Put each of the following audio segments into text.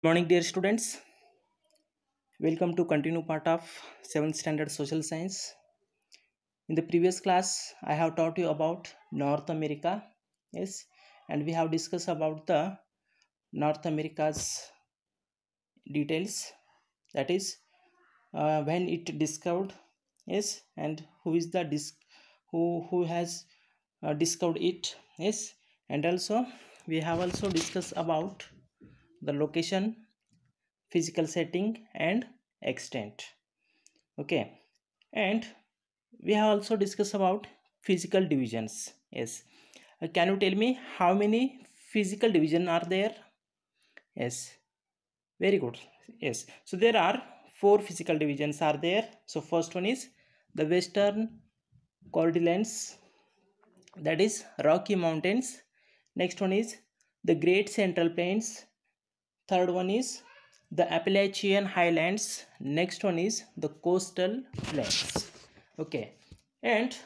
Morning, dear students. Welcome to continue part of 7th standard social science. In the previous class, I have taught you about North America. Yes, and we have discussed about the North America's details. That is, when it discovered. Yes, and who is the who has discovered it. Yes, and also we have also discussed about the location, physical setting, and extent. Okay, and we have also discussed about physical divisions. Yes, can you tell me how many physical division are there? Yes, very good. Yes, so there are four physical divisions are there. So first one is the western cordilleras, that is Rocky Mountains. Next one is the Great Central Plains. Third one is the Appalachian Highlands. Next one is the Coastal Plains. Okay, and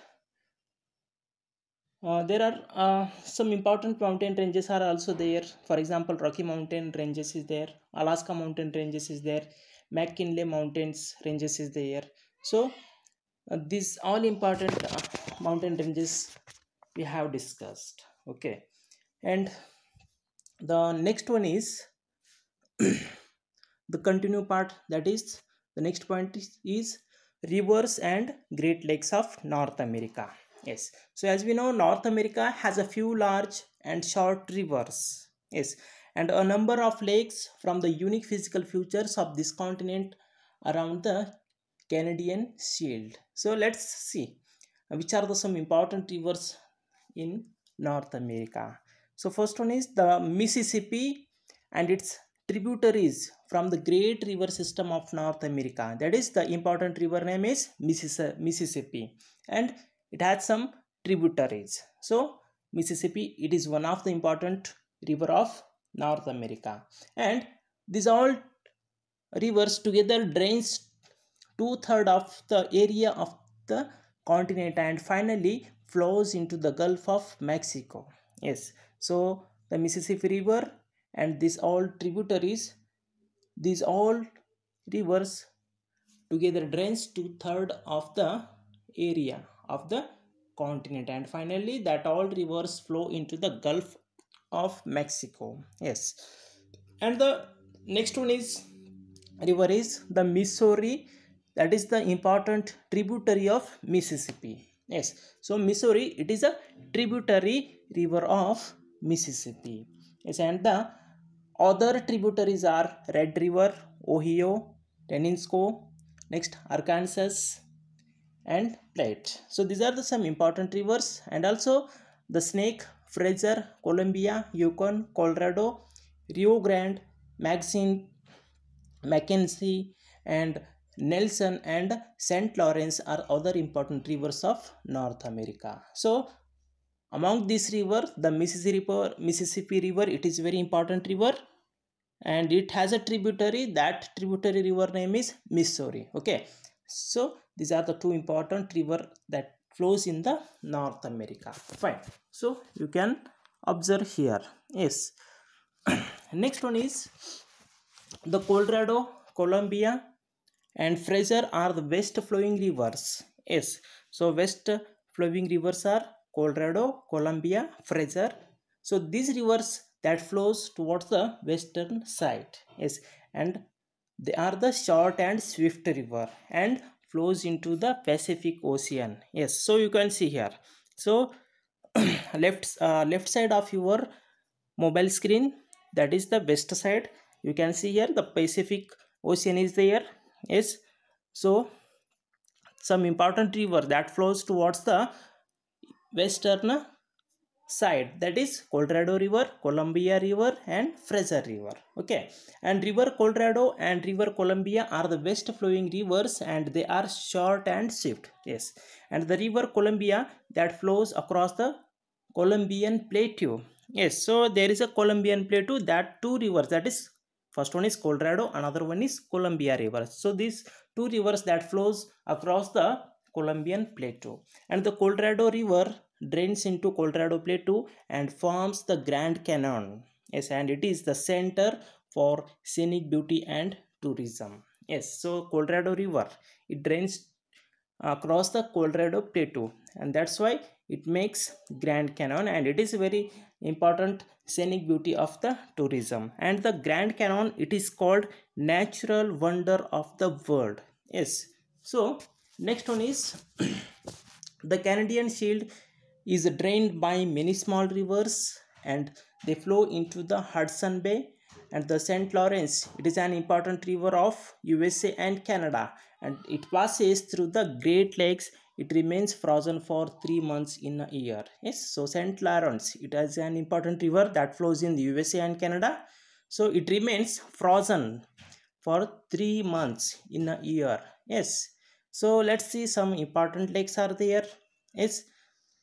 there are some important mountain ranges are also there. For example, Rocky Mountain ranges is there, Alaska Mountain ranges is there, McKinley Mountains ranges is there. So these all important mountain ranges we have discussed. Okay, and the next one is the continue part, that is the next point is rivers and Great Lakes of North America. Yes, so as we know, North America has a few large and short rivers. Yes, and a number of lakes from the unique physical features of this continent around the Canadian Shield. So let's see which are the some important rivers in North America. So first one is the Mississippi and its tributaries from the great river system of North America. That is, the important river name is Mississippi, and it has some tributaries. So Mississippi, it is one of the important river of North America, and these all rivers together drains two-thirds of the area of the continent and finally flows into the Gulf of Mexico. Yes, so the Mississippi River and these all tributaries, these all rivers together drains two-thirds of the area of the continent and finally that all rivers flow into the Gulf of Mexico. Yes, and the next one is river is the Missouri, that is the important tributary of Mississippi. Yes, so Missouri, it is a tributary river of Mississippi. Yes, and the other tributaries are Red River, Ohio, Tennesco, next Arkansas, and Platte. So these are the some important rivers, and also the Snake, Fraser, Columbia, Yukon, Colorado, Rio Grande, Maxine, Mackenzie, and Nelson and St. Lawrence are other important rivers of North America. So among these rivers, the Mississippi River, it is very important river, and it has a tributary. That tributary river name is Missouri. Okay, so these are the two important river that flows in the North America. Fine, so you can observe here. Yes, next one is the Colorado, Columbia, and Fraser are the west flowing rivers. Yes, so west flowing rivers are Colorado, Columbia, Fraser. So these rivers that flows towards the western side. Yes, and they are the short and swift river and flows into the Pacific Ocean. Yes, so you can see here. So left side of your mobile screen, that is the west side. You can see here the Pacific Ocean is there. Yes, so some important river that flows towards the western side, that is Colorado River, Columbia River, and Fraser River. Okay, and River Colorado and River Columbia are the west flowing rivers and they are short and swift. Yes, and the River Columbia that flows across the Columbian Plateau. Yes, so there is a Columbian Plateau, that two rivers, that is first one is Colorado, another one is Columbia River. So these two rivers that flows across the Columbian Plateau, and the Colorado River drains into Colorado Plateau and forms the Grand Canyon. Yes, and it is the center for scenic beauty and tourism. Yes, so Colorado River, it drains across the Colorado Plateau, and that's why it makes Grand Canyon, and it is very important scenic beauty of the tourism. And the Grand Canyon, it is called natural wonder of the world. Yes, so next one is the Canadian Shield is drained by many small rivers, and they flow into the Hudson Bay and the St. Lawrence. It is an important river of USA and Canada, and it passes through the Great Lakes. It remains frozen for 3 months in a year. Yes, so St. Lawrence, it is an important river that flows in the USA and Canada. So it remains frozen for 3 months in a year. Yes, so let's see some important lakes are there. Yes,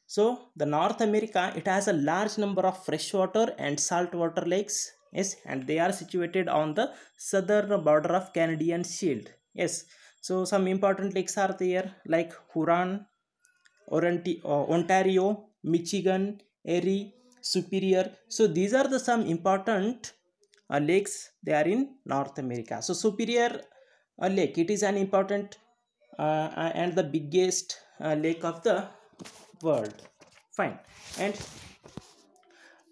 so the North America, it has a large number of freshwater and saltwater lakes. Yes, and they are situated on the southern border of Canadian Shield. Yes, so some important lakes are there like Huron, Ontario, Michigan, Erie, Superior. So these are the some important lakes. They are in North America. So Superior lake, it is an important and the biggest lake of the world. Fine, and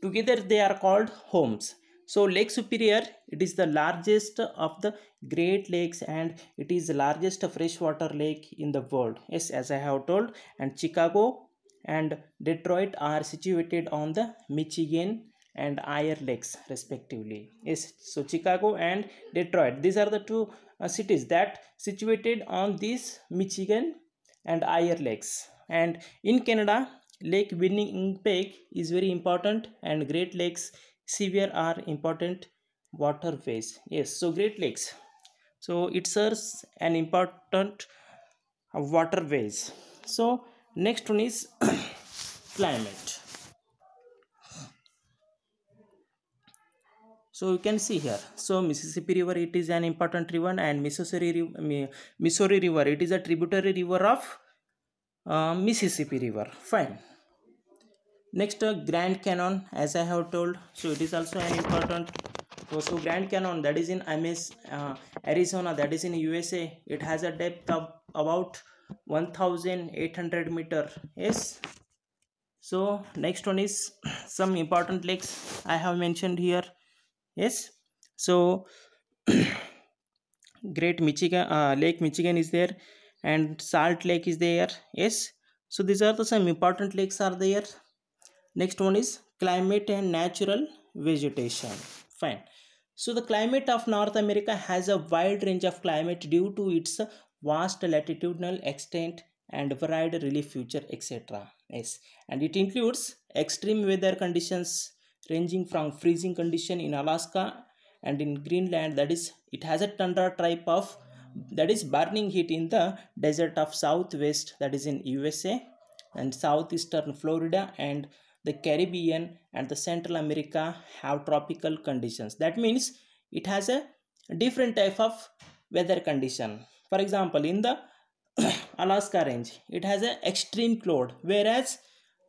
together they are called homes. So Lake Superior, it is the largest of the Great Lakes, and it is the largest freshwater lake in the world. Yes, as I have told. And Chicago and Detroit are situated on the Michigan and Eyre lakes respectively. Yes, so Chicago and Detroit, these are the two cities that situated on this Michigan and Eyre lakes. And in Canada, Lake Winnipeg is very important, and Great Lakes Sevier are important waterways. Yes, so Great Lakes, so it serves an important waterways. So next one is climate. So you can see here, so Mississippi River, it is an important river, and Missouri River, it is a tributary river of Mississippi River. Fine. Next, Grand Canyon, as I have told, so it is also an important. So Grand Canyon, that is in Arizona, that is in USA. It has a depth of about 1,800 meter. Yes. So next one is some important lakes I have mentioned here. Yes. So Great Michigan Lake Michigan is there, and Salt Lake is there. Yes. So these are the some important lakes are there. Next one is climate and natural vegetation. Fine. So the climate of North America has a wide range of climate due to its vast latitudinal extent and varied relief feature, etc. Yes, and it includes extreme weather conditions ranging from freezing condition in Alaska and in Greenland. That is, it has a tundra type of, that is, burning heat in the desert of Southwest, that is in USA, and southeastern Florida and the Caribbean and the Central America have tropical conditions. That means it has a different type of weather condition. For example, in the Alaska range, it has an extreme cold, whereas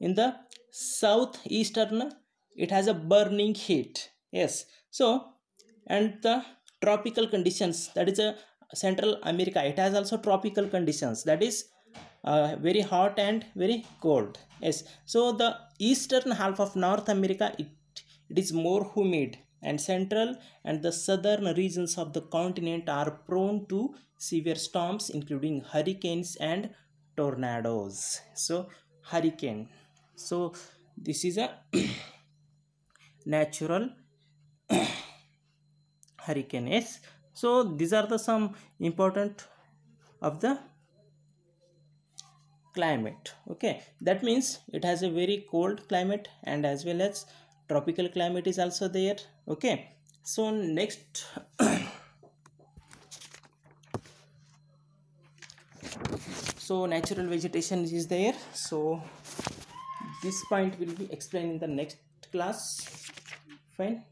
in the southeastern, it has a burning heat. Yes, so, and the tropical conditions, that is a Central America, it has also tropical conditions, that is very hot and very cold. Yes, so the eastern half of North America, it is more humid, and central and the southern regions of the continent are prone to severe storms including hurricanes and tornadoes. So hurricane, so this is a natural hurricane. Yes, so these are the some important of the climate. Okay, that means it has a very cold climate, and as well as tropical climate is also there. Okay, so next so natural vegetation is there. So this point will be explained in the next class. Fine.